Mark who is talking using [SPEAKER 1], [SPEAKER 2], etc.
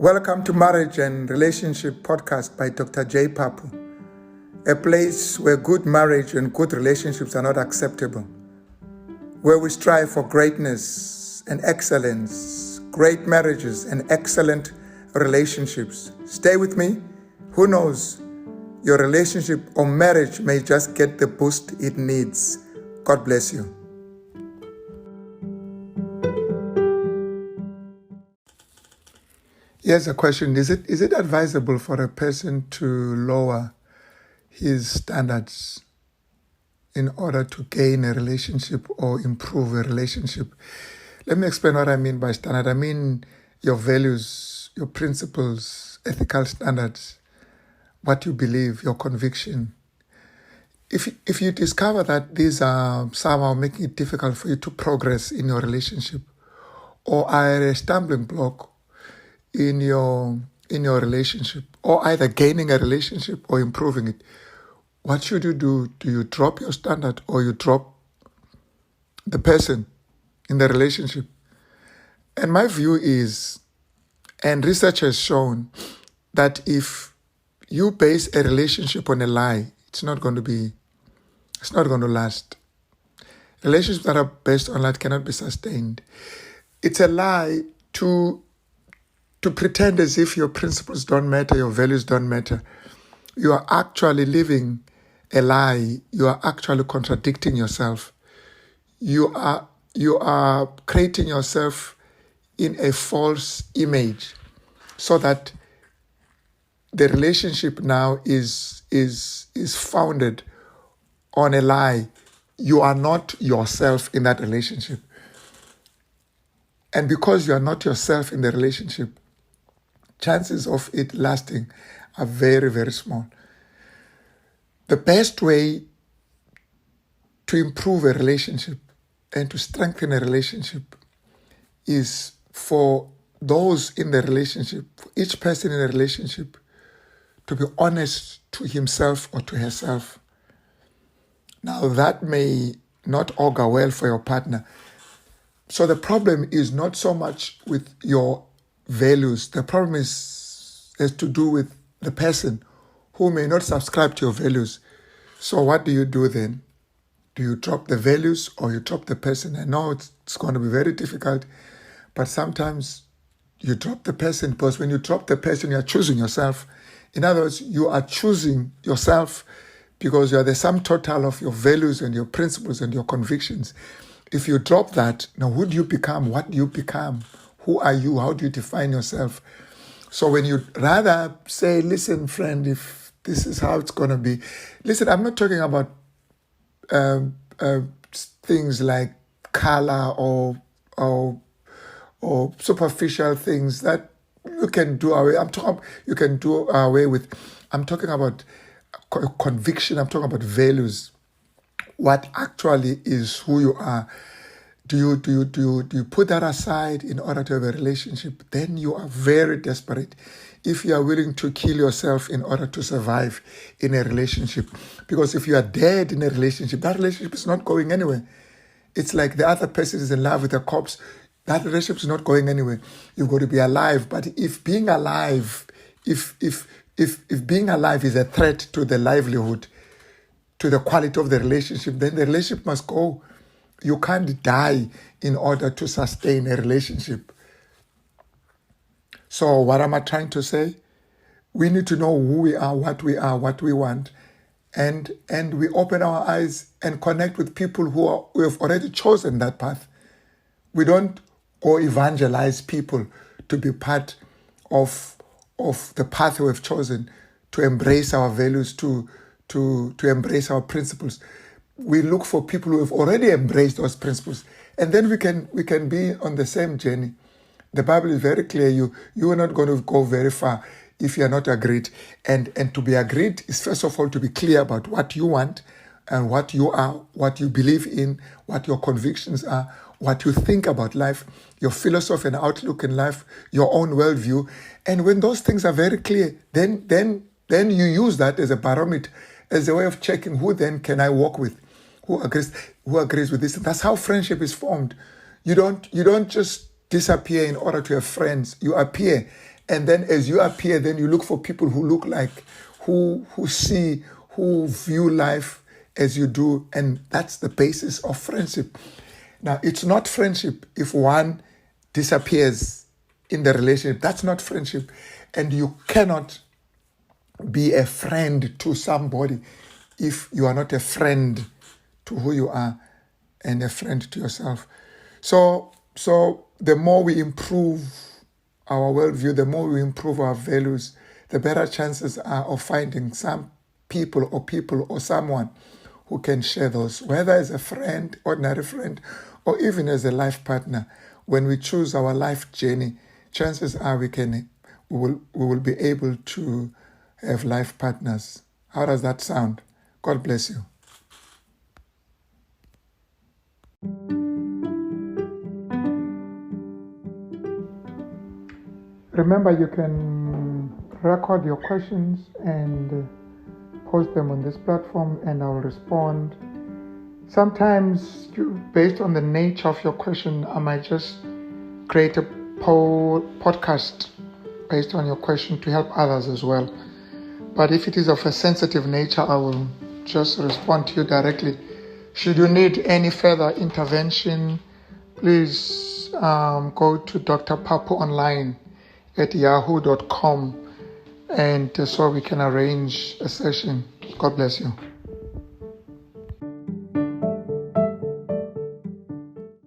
[SPEAKER 1] Welcome to Marriage and Relationship Podcast by Dr. J. Papu, a place where good marriage and good relationships are not acceptable, where we strive for greatness and excellence, great marriages and excellent relationships. Stay with me. Who knows? Your relationship or marriage may just get the boost it needs. God bless you. Here's a question. Is it advisable for a person to lower his standards in order to gain a relationship or improve a relationship? Let me explain what I mean by standard. I mean your values, your principles, ethical standards, what you believe, your conviction. If you discover that these are somehow making it difficult for you to progress in your relationship or are a stumbling block in your relationship, or either gaining a relationship or improving it, what should you do? Do you drop your standard or you drop the person in the relationship? And my view is, and research has shown, that if you base a relationship on a lie, it's not going to last. Relationships that are based on lie cannot be sustained. It's a lie to pretend as if your principles don't matter, your values don't matter. You are actually living a lie. You are actually contradicting yourself. You are creating yourself in a false image so that the relationship now is founded on a lie. You are not yourself in that relationship. And because you are not yourself in the relationship, chances of it lasting are very, very small. The best way to improve a relationship and to strengthen a relationship is for those in the relationship, for each person in the relationship, to be honest to himself or to herself. Now, that may not augur well for your partner. So the problem is not so much with your values. The problem has to do with the person who may not subscribe to your values. So what do you do then? Do you drop the values or you drop the person? I know it's going to be very difficult, but sometimes you drop the person, because when you drop the person, you are choosing yourself. In other words, you are choosing yourself because you are the sum total of your values and your principles and your convictions. If you drop that, now who do you become? What do you become? Who are you? How do you define yourself? So when you rather say, listen, friend, if this is how it's going to be. Listen, I'm not talking about things like color or superficial things that you can do away. You can do away with. I'm talking about conviction. I'm talking about values. What actually is who you are. Do you put that aside in order to have a relationship? Then you are very desperate if you are willing to kill yourself in order to survive in a relationship. Because if you are dead in a relationship, that relationship is not going anywhere. It's like the other person is in love with a corpse. That relationship is not going anywhere. You've got to be alive. But if being alive, if being alive is a threat to the livelihood, to the quality of the relationship, then the relationship must go. You can't die in order to sustain a relationship. So what am I trying to say? We need to know who we are, what we want, and we open our eyes and connect with people who have already chosen that path. We don't go evangelize people to be part of the path we have chosen, to embrace our values, to embrace our principles. We look for people who have already embraced those principles, and then we can be on the same journey. The Bible is very clear. You are not going to go very far if you are not agreed. And to be agreed is, first of all, to be clear about what you want and what you are, what you believe in, what your convictions are, what you think about life, your philosophy and outlook in life, your own worldview. And when those things are very clear, then you use that as a barometer, as a way of checking who then can I walk with, who agrees with this. That's how friendship is formed. You don't just disappear in order to have friends. You appear And then as you appear, then you look for people who look like, who view life as you do. And that's the basis of friendship. Now, it's not friendship if one disappears in the relationship. That's not friendship. And you cannot be a friend to somebody if you are not a friend to who you are and a friend to yourself. So the more we improve our worldview, the more we improve our values, the better chances are of finding some people or someone who can share those, whether as a friend, ordinary friend, or even as a life partner. When we choose our life journey, chances are we will be able to have life partners. How does that sound? God bless you. Remember, you can record your questions and post them on this platform, and I'll respond. Sometimes, based on the nature of your question, I might just create a podcast based on your question to help others as well. But if it is of a sensitive nature, I will just respond to you directly. Should you need any further intervention, please go to Dr. Papu online at yahoo.com, and so we can arrange a session. God bless you.